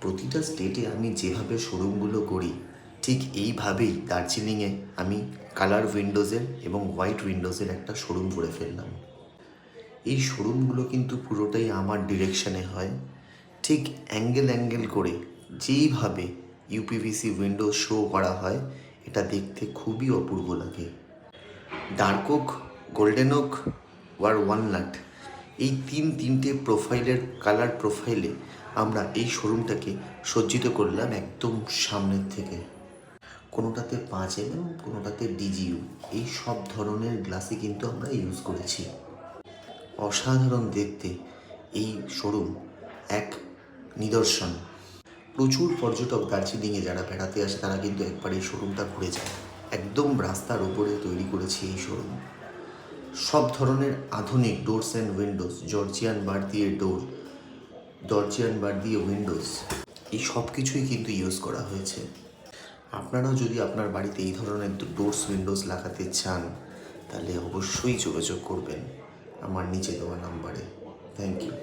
প্রতিটা স্টেটে আমি যেভাবে শোরুমগুলো করি ঠিক এইভাবেই দার্জিলিংয়ে আমি কালার উইন্ডোজের এবং হোয়াইট উইন্ডোজের একটা শোরুম করে ফেললাম। এই শোরুমগুলো কিন্তু পুরোটাই আমার ডিরেকশানে হয়, ঠিক অ্যাঙ্গেল করে যেইভাবে ইউপিভিসি উইন্ডো শো করা হয়, এটা দেখতে খুবই অপূর্ব লাগে। ডার্ক ওক, গোল্ডেন ওক আর ওয়ালনাট, এই তিনটে প্রোফাইলের কালার প্রোফাইলে আমরা এই শোরুমটাকে সজ্জিত করলাম একদম সামনের থেকে। কোনোটাতে 5mm, কোনোটাতে ডিজিইউ, এই সব ধরনের গ্লাসই কিন্তু আমরা ইউজ করেছি। অসাধারণ দেখতে এই শোরুম এক নিদর্শন। প্রচুর পর্যটক দার্জিলিংয়ে যারা বেড়াতে আসে তারা কিন্তু একবার এই শোরুমটা ঘুরে যায়। একদম রাস্তার ওপরে তৈরি করেছি এই শোরুম। সব ধরনের আধুনিক ডোরস অ্যান্ড উইন্ডোজ, জর্জিয়ান বার দিয়ে ডোর, জর্জিয়ান বার দিয়ে উইন্ডোজ, এই সব কিছুই কিন্তু ইউজ করা হয়েছে। আপনারাও যদি আপনার বাড়িতে এই ধরনের ডোরস উইন্ডোজ লাগাতে চান তাহলে অবশ্যই যোগাযোগ করবেন আমার নিচে দেওয়া নাম্বারে। Thank you.